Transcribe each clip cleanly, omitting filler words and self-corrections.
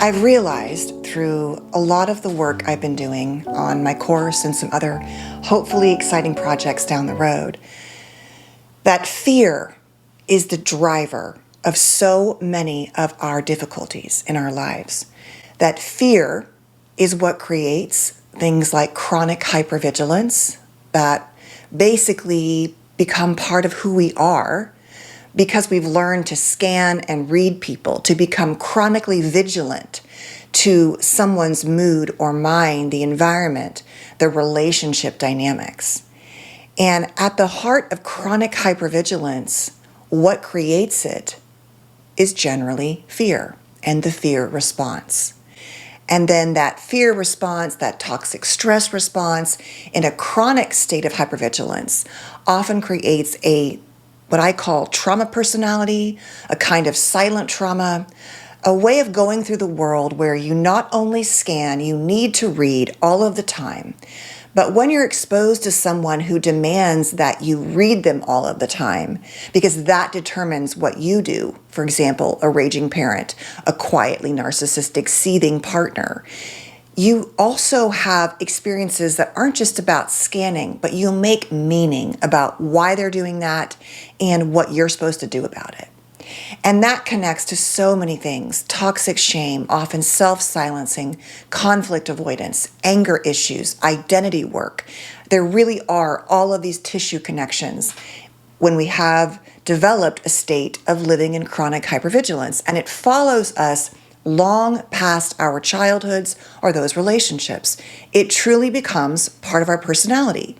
I've realized through a lot of the work I've been doing on my course and some other hopefully exciting projects down the road that fear is the driver of so many of our difficulties in our lives. That fear is what creates things like chronic hypervigilance that basically become part of who we are because we've learned to scan and read people, to become chronically vigilant to someone's mood or mind, the environment, the relationship dynamics. And at the heart of chronic hypervigilance, what creates it is generally fear and the fear response. And then that fear response, that toxic stress response in a chronic state of hypervigilance often creates what I call trauma personality, a kind of silent trauma, a way of going through the world where you not only scan, you need to read all of the time, but when you're exposed to someone who demands that you read them all of the time, because that determines what you do, for example, a raging parent, a quietly narcissistic, seething partner, you also have experiences that aren't just about scanning, but you make meaning about why they're doing that and what you're supposed to do about it. And that connects to so many things: toxic shame, often self-silencing, conflict avoidance, anger issues, identity work. There really are all of these tissue connections when we have developed a state of living in chronic hypervigilance, and it follows us long past our childhoods or those relationships. It truly becomes part of our personality,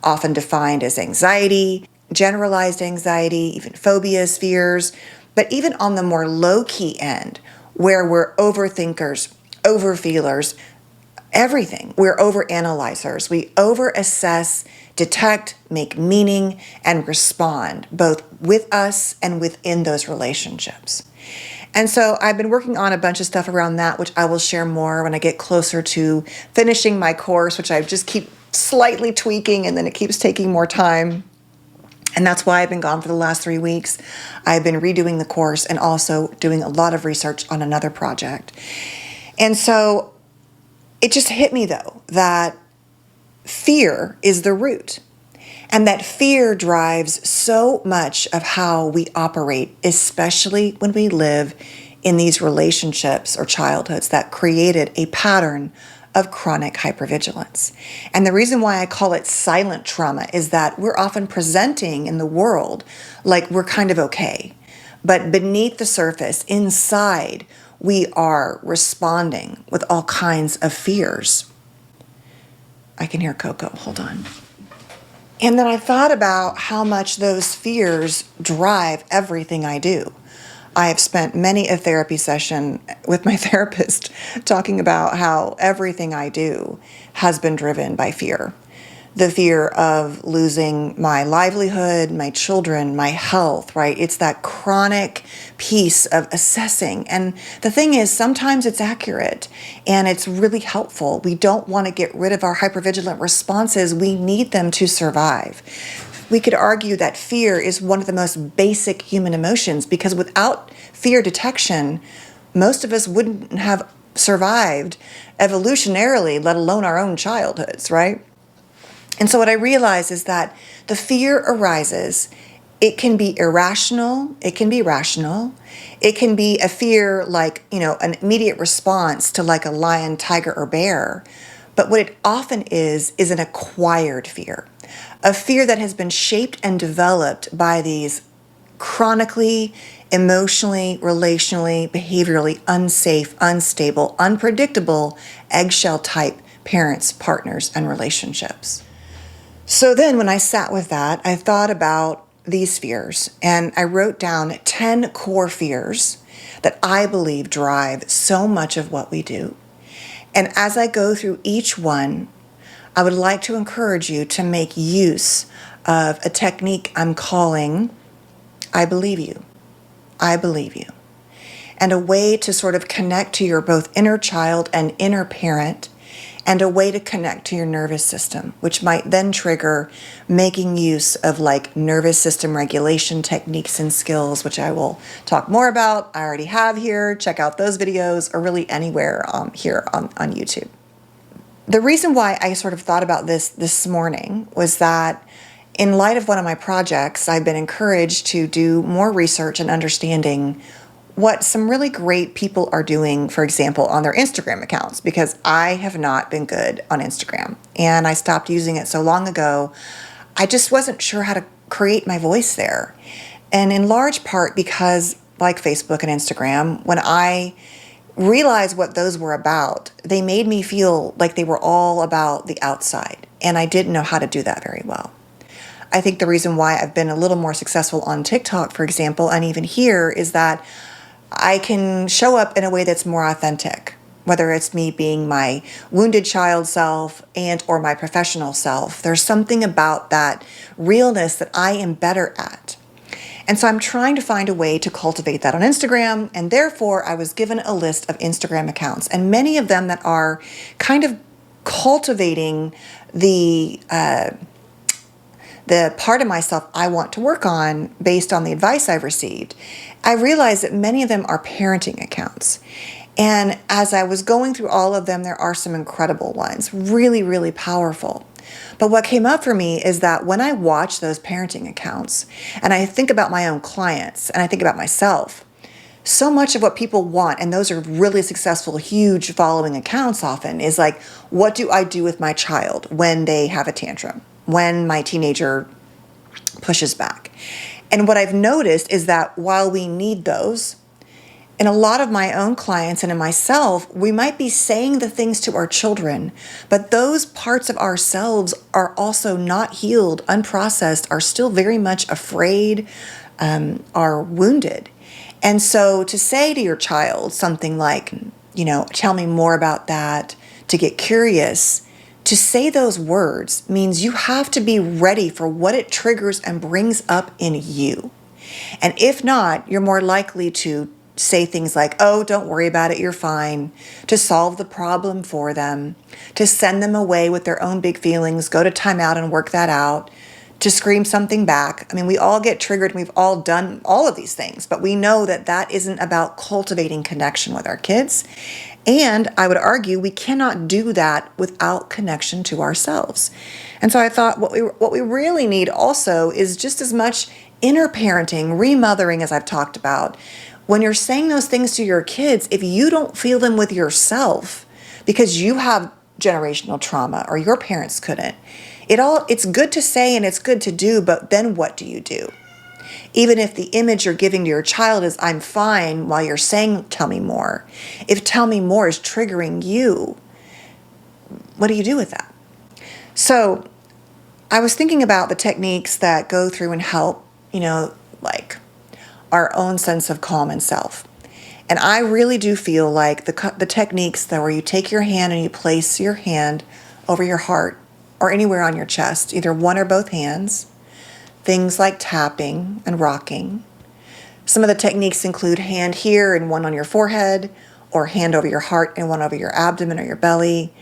often defined as anxiety, generalized anxiety, even phobias, fears, but even on the more low-key end, where we're overthinkers, overfeelers, everything. We're overanalyzers. We overassess, detect, make meaning, and respond, both with us and within those relationships. And so I've been working on a bunch of stuff around that, which I will share more when I get closer to finishing my course, which I just keep slightly tweaking, and then it keeps taking more time. And that's why I've been gone for the last 3 weeks. I've been redoing the course and also doing a lot of research on another project. And so it just hit me, though, that fear is the root. And that fear drives so much of how we operate, especially when we live in these relationships or childhoods that created a pattern of chronic hypervigilance. And the reason why I call it silent trauma is that we're often presenting in the world like we're kind of okay. But beneath the surface, inside, we are responding with all kinds of fears. I can hear Coco, hold on. And then I thought about how much those fears drive everything I do. I have spent many a therapy session with my therapist talking about how everything I do has been driven by fear. The fear of losing my livelihood, my children, my health, right? It's that chronic piece of assessing. And the thing is, sometimes it's accurate and it's really helpful. We don't want to get rid of our hypervigilant responses. We need them to survive. We could argue that fear is one of the most basic human emotions, because without fear detection, most of us wouldn't have survived evolutionarily, let alone our own childhoods, right? And so what I realize is that the fear arises. It can be irrational. It can be rational. It can be a fear like, an immediate response to like a lion, tiger, or bear. But what it often is an acquired fear. A fear that has been shaped and developed by these chronically, emotionally, relationally, behaviorally unsafe, unstable, unpredictable, eggshell-type parents, partners, and relationships. So then when I sat with that, I thought about these fears, and I wrote down 10 core fears that I believe drive so much of what we do. And as I go through each one, I would like to encourage you to make use of a technique I'm calling I believe you. I believe you. And a way to sort of connect to your both inner child and inner parent and a way to connect to your nervous system, which might then trigger making use of like nervous system regulation techniques and skills, which I will talk more about. I already have here. Check out those videos, or really anywhere here on YouTube. The reason why I sort of thought about this morning was that in light of one of my projects, I've been encouraged to do more research and understanding what some really great people are doing, for example, on their Instagram accounts, because I have not been good on Instagram and I stopped using it so long ago. I just wasn't sure how to create my voice there. And in large part because, like Facebook and Instagram, when I realized what those were about, they made me feel like they were all about the outside, and I didn't know how to do that very well. I think the reason why I've been a little more successful on TikTok, for example, and even here, is that I can show up in a way that's more authentic, whether it's me being my wounded child self and or my professional self. There's something about that realness that I am better at. And so I'm trying to find a way to cultivate that on Instagram, and therefore I was given a list of Instagram accounts, and many of them that are kind of cultivating the part of myself I want to work on based on the advice I've received. I realized that many of them are parenting accounts. And as I was going through all of them, there are some incredible ones, really, really powerful. But what came up for me is that when I watch those parenting accounts and I think about my own clients and I think about myself, so much of what people want, and those are really successful, huge following accounts often, is like, what do I do with my child when they have a tantrum, when my teenager pushes back? And what I've noticed is that while we need those, in a lot of my own clients and in myself, we might be saying the things to our children, but those parts of ourselves are also not healed, unprocessed, are still very much afraid, are wounded. And so to say to your child something like, tell me more about that, to get curious, to say those words means you have to be ready for what it triggers and brings up in you. And if not, you're more likely to say things like, oh, don't worry about it, you're fine, to solve the problem for them, to send them away with their own big feelings, go to timeout and work that out, to scream something back. I mean, we all get triggered and we've all done all of these things, but we know that that isn't about cultivating connection with our kids. And I would argue we cannot do that without connection to ourselves. And so I thought what we really need also is just as much inner parenting, remothering, as I've talked about. When you're saying those things to your kids, if you don't feel them with yourself because you have generational trauma or your parents couldn't, it's good to say and it's good to do, but then what do you do? Even if the image you're giving to your child is, I'm fine, while you're saying, tell me more. If tell me more is triggering you, what do you do with that? So I was thinking about the techniques that go through and help, like our own sense of calm and self. And I really do feel like the techniques that where you take your hand and you place your hand over your heart or anywhere on your chest, either one or both hands, things like tapping and rocking. Some of the techniques include hand here and one on your forehead, or hand over your heart and one over your abdomen or your belly.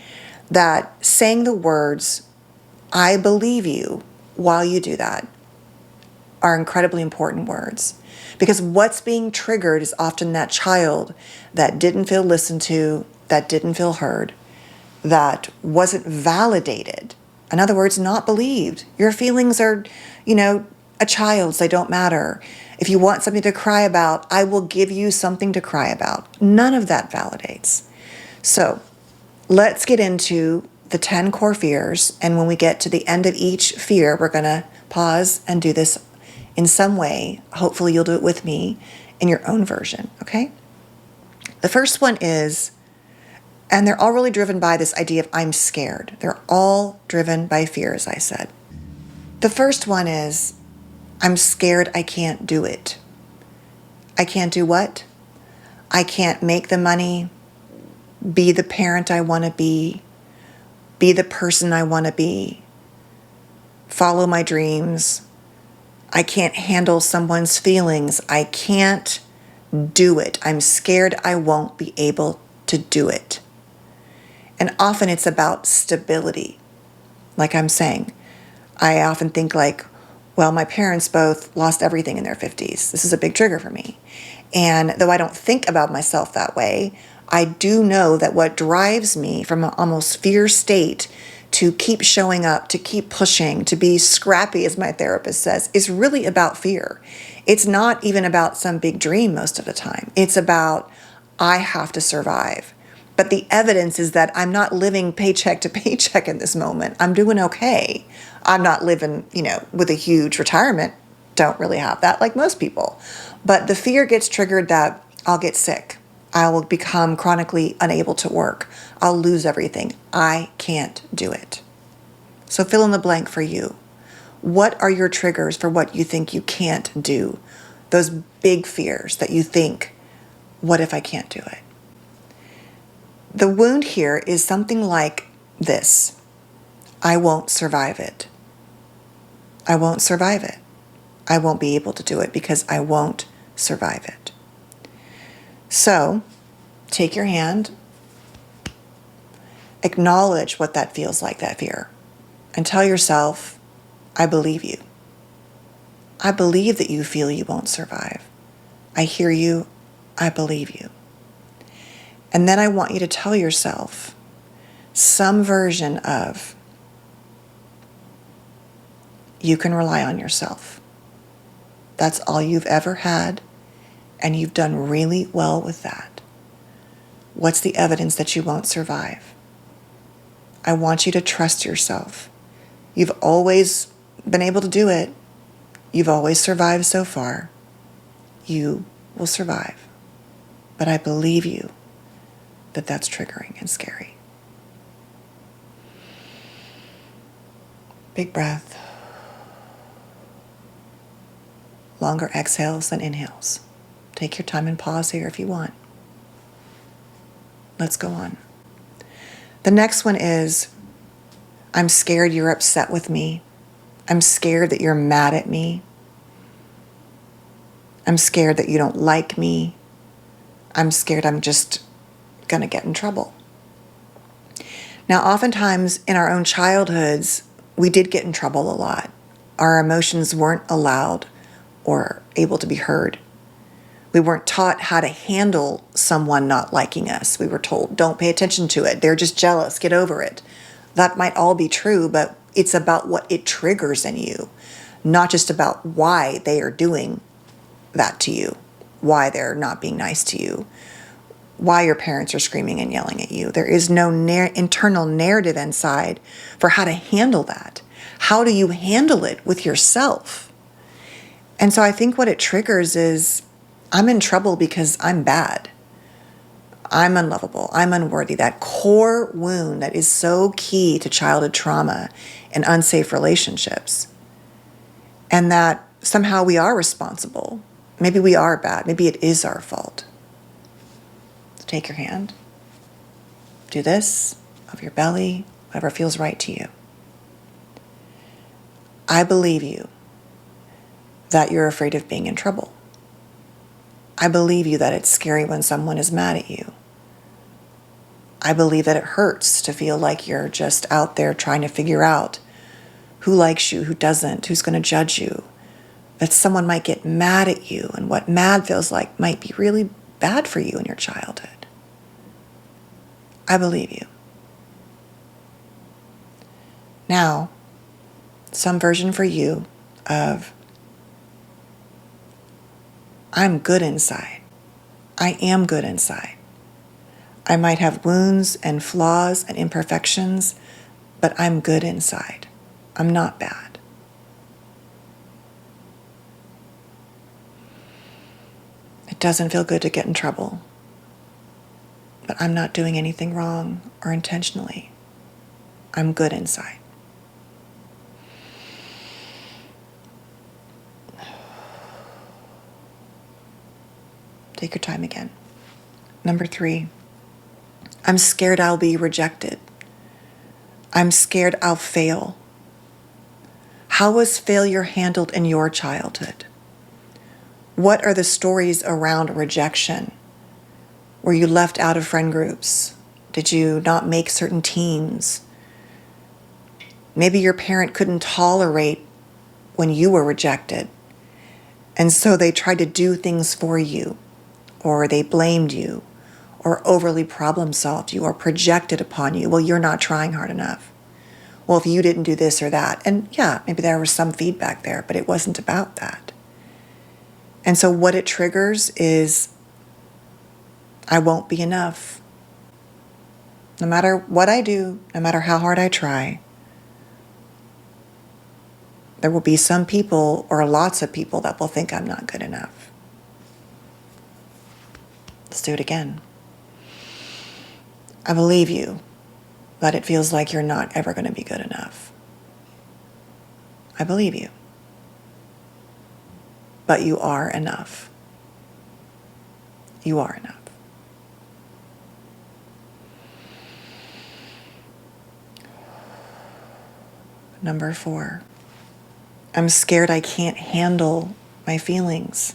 That saying the words, I believe you, while you do that are incredibly important words. Because what's being triggered is often that child that didn't feel listened to, that didn't feel heard, that wasn't validated. In other words, not believed. Your feelings are, a child's, they don't matter. If you want something to cry about, I will give you something to cry about. None of that validates. So let's get into the 10 core fears. And when we get to the end of each fear, we're going to pause and do this in some way. Hopefully you'll do it with me in your own version, okay? The first one is, and they're all really driven by this idea of I'm scared. They're all driven by fear, as I said. The first one is, I'm scared I can't do it. I can't do what? I can't make the money, be the parent I want to be the person I want to be, follow my dreams. I can't handle someone's feelings. I can't do it. I'm scared I won't be able to do it. And often it's about stability. Like I'm saying, I often think like, well, my parents both lost everything in their 50s. This is a big trigger for me. And though I don't think about myself that way, I do know that what drives me from an almost fear state to keep showing up, to keep pushing, to be scrappy, as my therapist says, is really about fear. It's not even about some big dream most of the time. It's about, I have to survive. But the evidence is that I'm not living paycheck to paycheck in this moment. I'm doing okay. I'm not living, with a huge retirement. Don't really have that like most people. But the fear gets triggered that I'll get sick. I will become chronically unable to work. I'll lose everything. I can't do it. So fill in the blank for you. What are your triggers for what you think you can't do? Those big fears that you think, what if I can't do it? The wound here is something like this. I won't survive it. I won't survive it. I won't be able to do it because I won't survive it. So, take your hand, acknowledge what that feels like, that fear, and tell yourself, I believe you. I believe that you feel you won't survive. I hear you. I believe you. And then I want you to tell yourself some version of, you can rely on yourself. That's all you've ever had, and you've done really well with that. What's the evidence that you won't survive? I want you to trust yourself. You've always been able to do it. You've always survived so far. You will survive. But I believe you that that's triggering and scary. Big breath. Longer exhales than inhales. Take your time and pause here if you want. Let's go on. The next one is, I'm scared you're upset with me. I'm scared that you're mad at me. I'm scared that you don't like me. I'm scared I'm just going to get in trouble. Now, oftentimes in our own childhoods, we did get in trouble a lot. Our emotions weren't allowed or able to be heard. We weren't taught how to handle someone not liking us. We were told, don't pay attention to it. They're just jealous. Get over it. That might all be true, but it's about what it triggers in you, not just about why they are doing that to you, why they're not being nice to you, why your parents are screaming and yelling at you. There is no internal narrative inside for how to handle that. How do you handle it with yourself? And so I think what it triggers is, I'm in trouble because I'm bad. I'm unlovable. I'm unworthy. That core wound that is so key to childhood trauma and unsafe relationships. And that somehow we are responsible. Maybe we are bad. Maybe it is our fault. So take your hand. Do this of your belly, whatever feels right to you. I believe you that you're afraid of being in trouble. I believe you that it's scary when someone is mad at you. I believe that it hurts to feel like you're just out there trying to figure out who likes you, who doesn't, who's going to judge you, that someone might get mad at you, and what mad feels like might be really bad for you in your childhood. I believe you. Now, some version for you of, I'm good inside. I am good inside. I might have wounds and flaws and imperfections, but I'm good inside. I'm not bad. It doesn't feel good to get in trouble, but I'm not doing anything wrong or intentionally. I'm good inside. Take your time again. Number 3, I'm scared I'll be rejected. I'm scared I'll fail. How was failure handled in your childhood? What are the stories around rejection? Were you left out of friend groups? Did you not make certain teams? Maybe your parent couldn't tolerate when you were rejected, and so they tried to do things for you, or they blamed you, or overly problem solved you, or projected upon you. Well, you're not trying hard enough. Well, if you didn't do this or that. And yeah, maybe there was some feedback there, but it wasn't about that. And so what it triggers is, I won't be enough. No matter what I do, no matter how hard I try, there will be some people or lots of people that will think I'm not good enough. Let's do it again. I believe you, but it feels like you're not ever going to be good enough. I believe you, but you are enough. You are enough. Number 4, I'm scared I can't handle my feelings.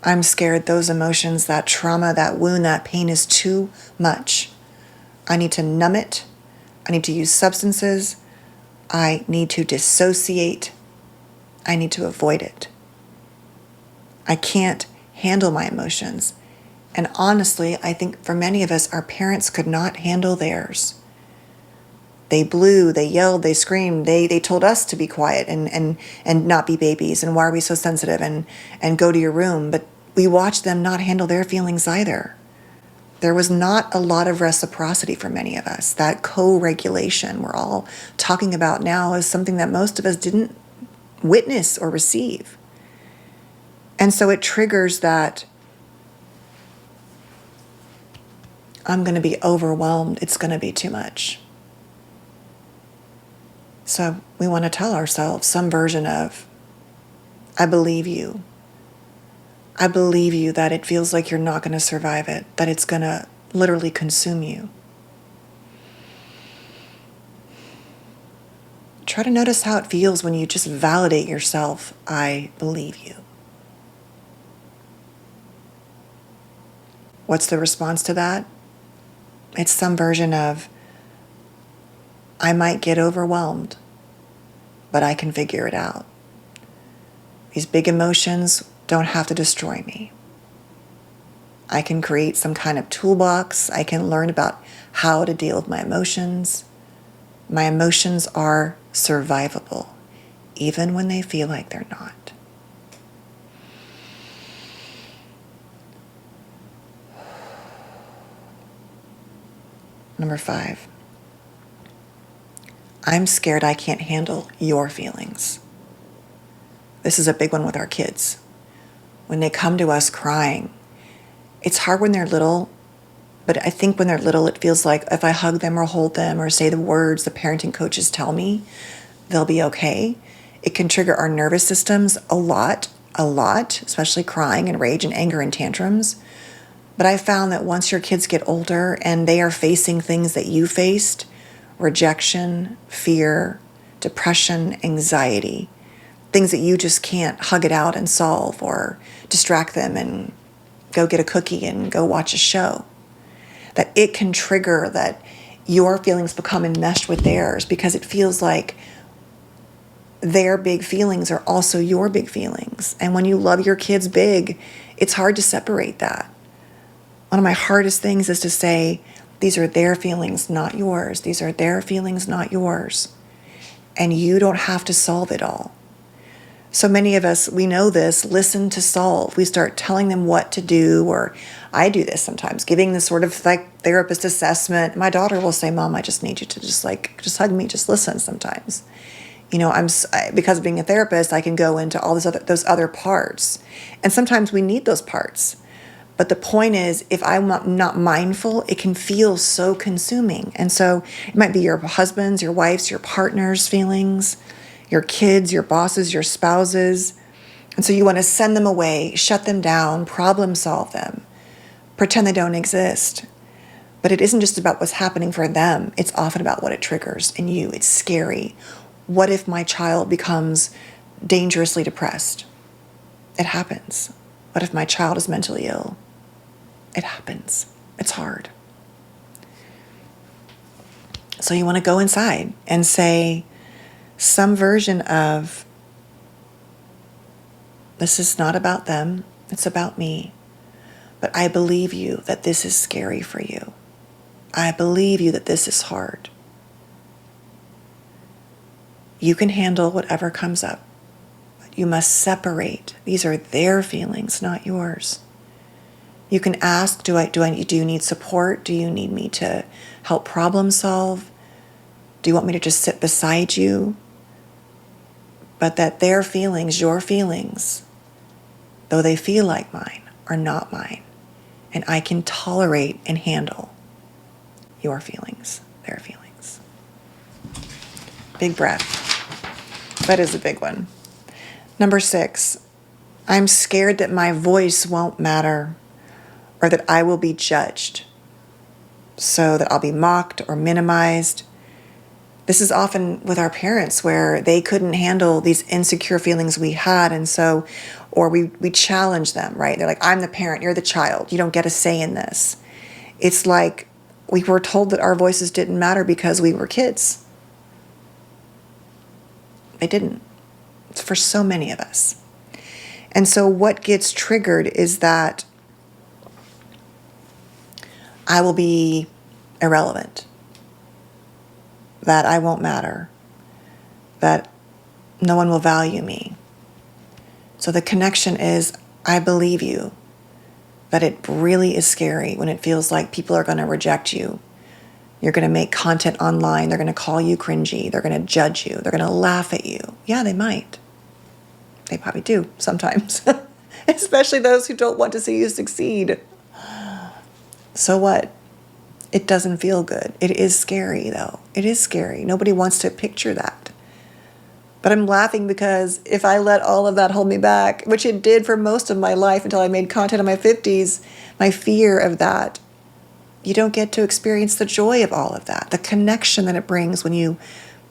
I'm scared those emotions, that trauma, that wound, that pain is too much. I need to numb it. I need to use substances. I need to dissociate. I need to avoid it. I can't handle my emotions. And honestly, I think for many of us, our parents could not handle theirs. They blew, they yelled, they screamed, they told us to be quiet and not be babies, and why are we so sensitive, and go to your room. But we watched them not handle their feelings either. There was not a lot of reciprocity for many of us. That co-regulation we're all talking about now is something that most of us didn't witness or receive. And so it triggers that I'm going to be overwhelmed. It's going to be too much. So we want to tell ourselves some version of, I believe you. I believe you that it feels like you're not going to survive it, that it's going to literally consume you. Try to notice how it feels when you just validate yourself, I believe you. What's the response to that? It's some version of, I might get overwhelmed, but I can figure it out. These big emotions don't have to destroy me. I can create some kind of toolbox. I can learn about how to deal with my emotions. My emotions are survivable, even when they feel like they're not. Number 5, I'm scared I can't handle your feelings. This is a big one with our kids. When they come to us crying, it's hard when they're little, but I think when they're little, it feels like if I hug them or hold them or say the words the parenting coaches tell me, they'll be okay. It can trigger our nervous systems a lot, especially crying and rage and anger and tantrums. But I found that once your kids get older and they are facing things that you faced, rejection, fear, depression, anxiety, things that you just can't hug it out and solve or distract them and go get a cookie and go watch a show, that it can trigger that your feelings become enmeshed with theirs because it feels like their big feelings are also your big feelings. And when you love your kids big, it's hard to separate that. One of my hardest things is to say, these are their feelings, not yours. These are their feelings, not yours. And you don't have to solve it all. So many of us, we know this, listen to solve. We start telling them what to do, or I do this sometimes, giving this sort of like therapist assessment. My daughter will say, Mom, I just need you to just hug me, just listen sometimes. You know, because of being a therapist, I can go into all those other parts. And sometimes we need those parts. But the point is, if I'm not mindful, it can feel so consuming. And so it might be your husband's, your wife's, your partner's feelings, your kids, your bosses, your spouses. And so you want to send them away, shut them down, problem solve them, pretend they don't exist. But it isn't just about what's happening for them. It's often about what it triggers in you. It's scary. What if my child becomes dangerously depressed? It happens. What if my child is mentally ill? It happens. It's hard. So you want to go inside and say some version of, this is not about them, it's about me. But I believe you that this is scary for you. I believe you that this is hard. You can handle whatever comes up. But you must separate. These are their feelings, not yours. You can ask, do you need support? Do you need me to help problem solve? Do you want me to just sit beside you? But that their feelings, your feelings, though they feel like mine, are not mine. And I can tolerate and handle your feelings, their feelings. Big breath. That is a big one. Number 6, I'm scared that my voice won't matter or that I will be judged, so that I'll be mocked or minimized. This is often with our parents where they couldn't handle these insecure feelings we had, and so, or we challenge them, right? They're like, I'm the parent, you're the child, you don't get a say in this. It's like we were told that our voices didn't matter because we were kids. They didn't. It's for so many of us. And so what gets triggered is that I will be irrelevant, that I won't matter, that no one will value me. So the connection is, I believe you, that it really is scary when it feels like people are going to reject you. You're going to make content online. They're going to call you cringy. They're going to judge you. They're going to laugh at you. Yeah, they might. They probably do sometimes, especially those who don't want to see you succeed. So what? It doesn't feel good. It is scary, though. It is scary. Nobody wants to picture that. But I'm laughing because if I let all of that hold me back, which it did for most of my life until I made content in my 50s, my fear of that, you don't get to experience the joy of all of that, the connection that it brings when you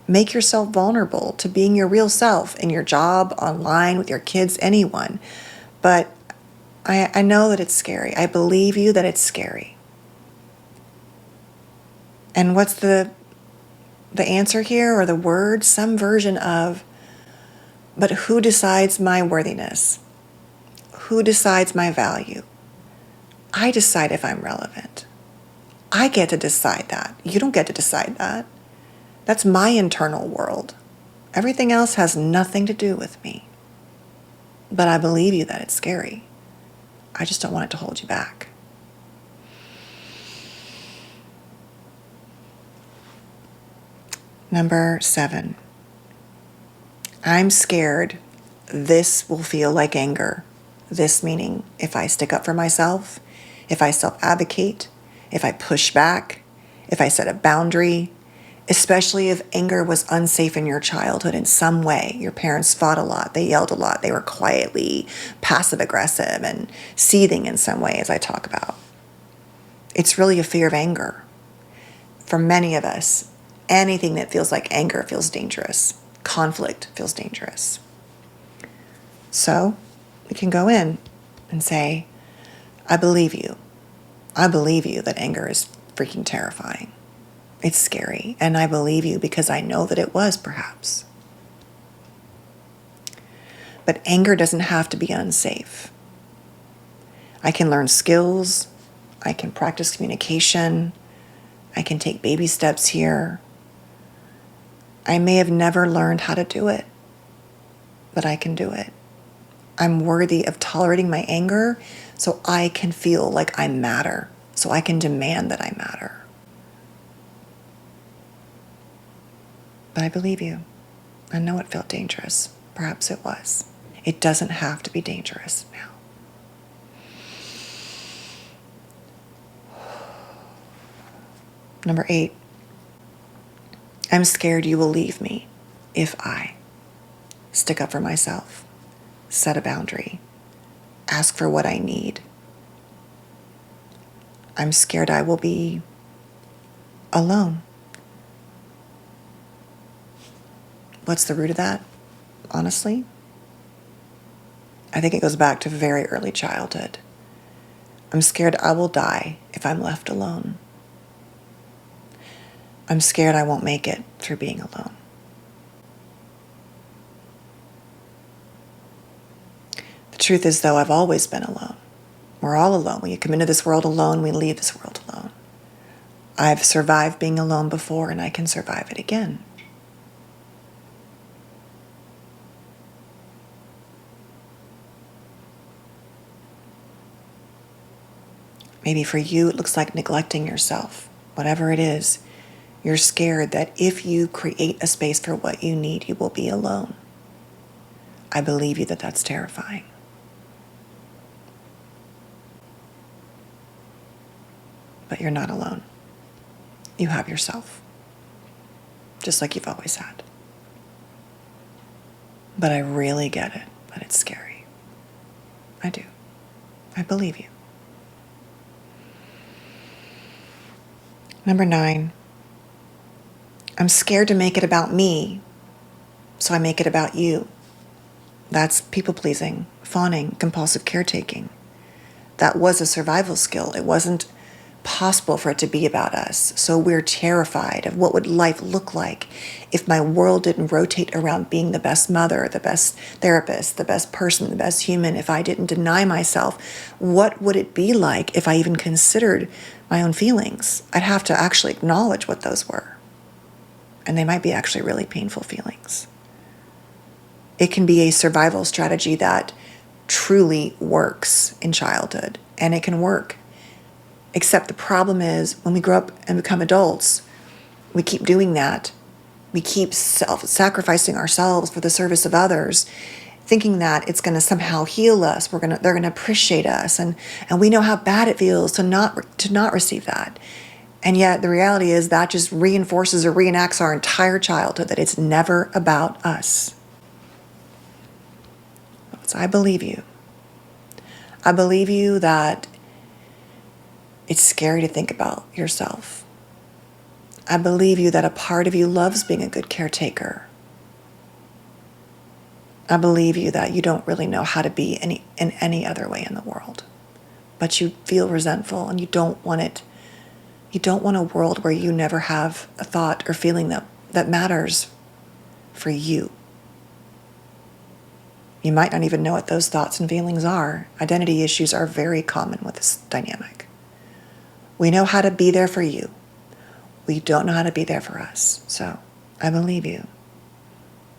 make yourself vulnerable to being your real self in your job, online, with your kids, anyone. But I know that it's scary. I believe you that it's scary. And what's the answer here, or the word? Some version of, but who decides my worthiness? Who decides my value? I decide if I'm relevant. I get to decide that. You don't get to decide that. That's my internal world. Everything else has nothing to do with me. But I believe you that it's scary. I just don't want it to hold you back. Number 7, I'm scared this will feel like anger. This meaning if I stick up for myself, if I self-advocate, if I push back, if I set a boundary, especially if anger was unsafe in your childhood in some way. Your parents fought a lot, they yelled a lot, they were quietly passive-aggressive and seething in some way, as I talk about. It's really a fear of anger. For many of us, anything that feels like anger feels dangerous. Conflict feels dangerous. So we can go in and say, I believe you. I believe you that anger is freaking terrifying. It's scary. And I believe you because I know that it was, perhaps. But anger doesn't have to be unsafe. I can learn skills. I can practice communication. I can take baby steps here. I may have never learned how to do it, but I can do it. I'm worthy of tolerating my anger so I can feel like I matter, so I can demand that I matter. But I believe you. I know it felt dangerous. Perhaps it was. It doesn't have to be dangerous now. Number 8, I'm scared you will leave me if I stick up for myself, set a boundary, ask for what I need. I'm scared I will be alone. What's the root of that? Honestly, I think it goes back to very early childhood. I'm scared I will die if I'm left alone. I'm scared I won't make it through being alone. The truth is, though, I've always been alone. We're all alone. When you come into this world alone, we leave this world alone. I've survived being alone before, and I can survive it again. Maybe for you, it looks like neglecting yourself. Whatever it is, you're scared that if you create a space for what you need, you will be alone. I believe you that that's terrifying. But you're not alone. You have yourself, just like you've always had. But I really get it, that it's scary. I do. I believe you. Number 9, I'm scared to make it about me, so I make it about you. That's people-pleasing, fawning, compulsive caretaking. That was a survival skill. It wasn't possible for it to be about us. So we're terrified of what would life look like if my world didn't rotate around being the best mother, the best therapist, the best person, the best human. If I didn't deny myself, what would it be like if I even considered my own feelings? I'd have to actually acknowledge what those were. And they might be actually really painful feelings. It can be a survival strategy that truly works in childhood, and it can work. Except the problem is when we grow up and become adults, we keep doing that. We keep sacrificing ourselves for the service of others, thinking that it's going to somehow heal us. They're going to appreciate us, and we know how bad it feels to not receive that. And yet the reality is that just reinforces or reenacts our entire childhood, that it's never about us. So I believe you. I believe you that it's scary to think about yourself. I believe you that a part of you loves being a good caretaker. I believe you that you don't really know how to be in any other way in the world. But you feel resentful and you don't want it. You don't want a world where you never have a thought or feeling that matters for you. You might not even know what those thoughts and feelings are. Identity issues are very common with this dynamic. We know how to be there for you. We don't know how to be there for us. So I believe you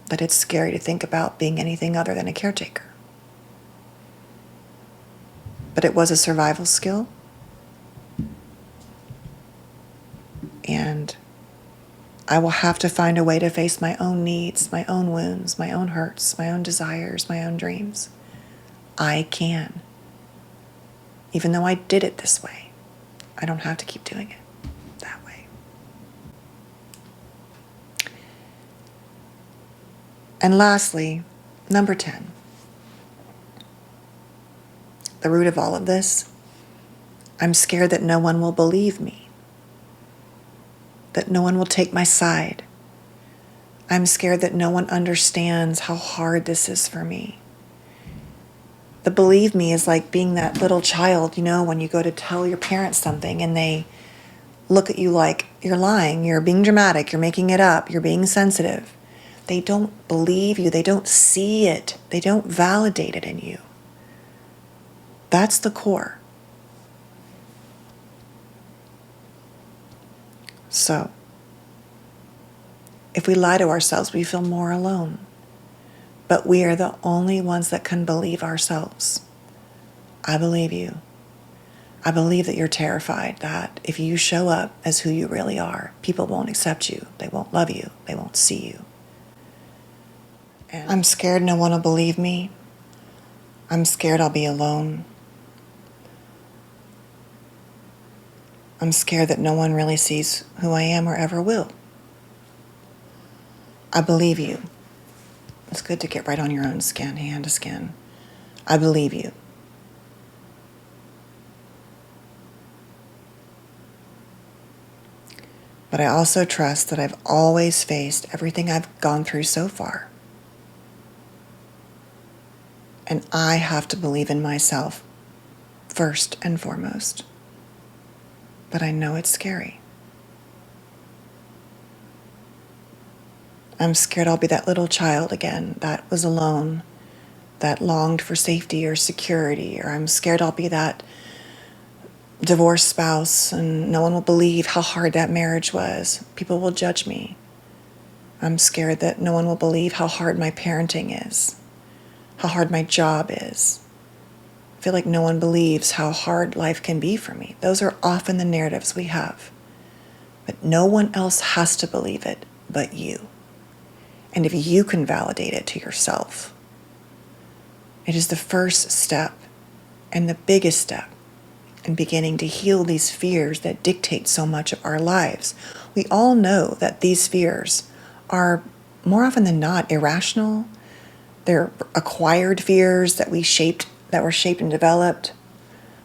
that it's scary to think about being anything other than a caretaker. But it was a survival skill. And I will have to find a way to face my own needs, my own wounds, my own hurts, my own desires, my own dreams. I can. Even though I did it this way, I don't have to keep doing it that way. And lastly, number 10. The root of all of this, I'm scared that no one will believe me, that no one will take my side. I'm scared that no one understands how hard this is for me. The believe me is like being that little child, when you go to tell your parents something and they look at you like you're lying, you're being dramatic, you're making it up, you're being sensitive. They don't believe you, they don't see it, they don't validate it in you. That's the core. So, if we lie to ourselves, we feel more alone. But we are the only ones that can believe ourselves. I believe you. I believe that you're terrified that if you show up as who you really are, people won't accept you, they won't love you, they won't see you. And I'm scared no one will believe me. I'm scared I'll be alone. I'm scared that no one really sees who I am or ever will. I believe you. It's good to get right on your own skin, hand to skin. I believe you. But I also trust that I've always faced everything I've gone through so far. And I have to believe in myself first and foremost. But I know it's scary. I'm scared I'll be that little child again that was alone, that longed for safety or security, or I'm scared I'll be that divorced spouse and no one will believe how hard that marriage was. People will judge me. I'm scared that no one will believe how hard my parenting is, how hard my job is. I feel like no one believes how hard life can be for me. Those are often the narratives we have. But no one else has to believe it but you. And if you can validate it to yourself, it is the first step and the biggest step in beginning to heal these fears that dictate so much of our lives. We all know that these fears are more often than not irrational. They're acquired fears that were shaped and developed,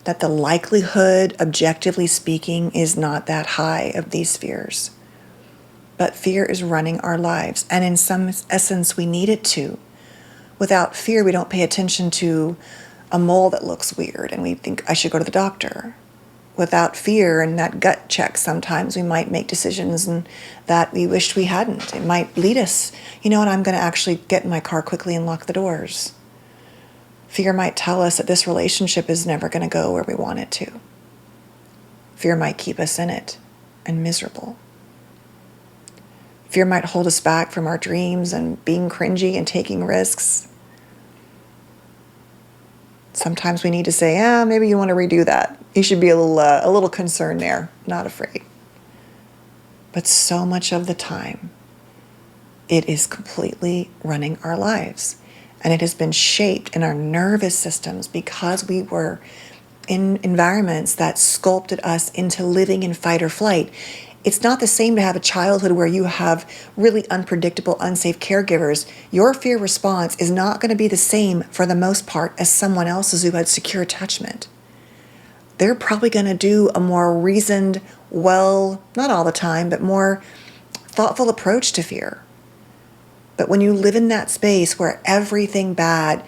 that the likelihood, objectively speaking, is not that high of these fears. But fear is running our lives, and in some essence, we need it to. Without fear, we don't pay attention to a mole that looks weird, and we think, I should go to the doctor. Without fear and that gut check, sometimes we might make decisions that we wished we hadn't. It might lead us, you know what, I'm going to actually get in my car quickly and lock the doors. Fear might tell us that this relationship is never going to go where we want it to. Fear might keep us in it and miserable. Fear might hold us back from our dreams and being cringy and taking risks. Sometimes we need to say, maybe you want to redo that. You should be a little concerned there, not afraid. But so much of the time, it is completely running our lives. And it has been shaped in our nervous systems because we were in environments that sculpted us into living in fight or flight. It's not the same to have a childhood where you have really unpredictable, unsafe caregivers. Your fear response is not going to be the same for the most part as someone else's who had secure attachment. They're probably going to do a more reasoned, well, not all the time, but more thoughtful approach to fear. But when you live in that space where everything bad,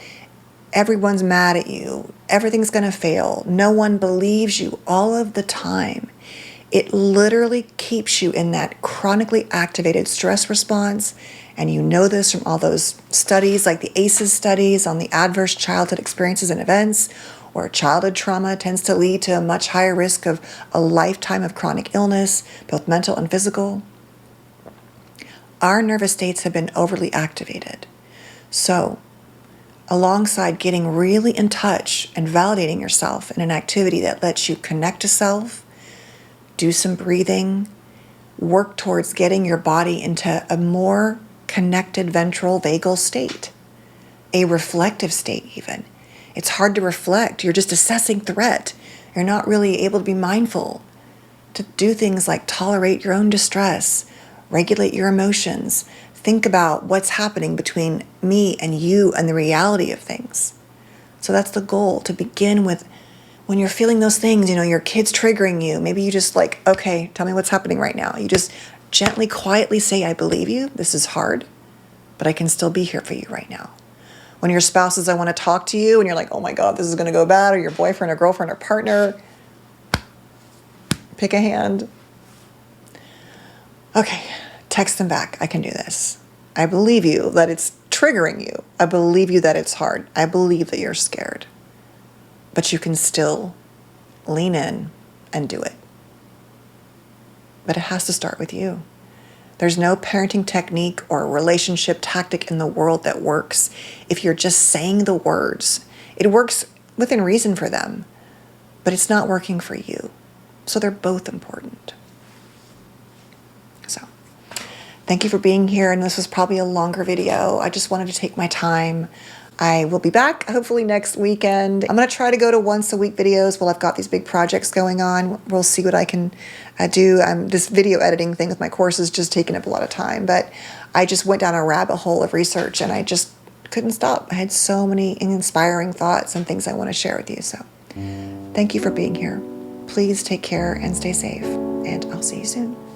everyone's mad at you, everything's going to fail, no one believes you all of the time, it literally keeps you in that chronically activated stress response. And you know this from all those studies, like the ACEs studies on the adverse childhood experiences and events, where childhood trauma tends to lead to a much higher risk of a lifetime of chronic illness, both mental and physical. Our nervous states have been overly activated. So, alongside getting really in touch and validating yourself in an activity that lets you connect to self, do some breathing, work towards getting your body into a more connected ventral vagal state, a reflective state even. It's hard to reflect. You're just assessing threat. You're not really able to be mindful, to do things like tolerate your own distress, regulate your emotions, think about what's happening between me and you and the reality of things. So that's the goal, to begin with. When you're feeling those things, your kid's triggering you, maybe you just okay, tell me what's happening right now. You just gently, quietly say, I believe you. This is hard, but I can still be here for you right now. When your spouse says, I want to talk to you, and you're like, oh my God, this is going to go bad, or your boyfriend or girlfriend or partner, pick a hand. Okay, text them back. I can do this. I believe you that it's triggering you. I believe you that it's hard. I believe that you're scared. But you can still lean in and do it. But it has to start with you. There's no parenting technique or relationship tactic in the world that works if you're just saying the words. It works within reason for them, but it's not working for you. So they're both important. So, thank you for being here, and this was probably a longer video. I just wanted to take my time. I will be back hopefully next weekend. I'm going to try to go to once a week videos while I've got these big projects going on. We'll see what I can do. This video editing thing with my course is just taking up a lot of time, but I just went down a rabbit hole of research and I just couldn't stop. I had so many inspiring thoughts and things I want to share with you. So thank you for being here. Please take care and stay safe, and I'll see you soon.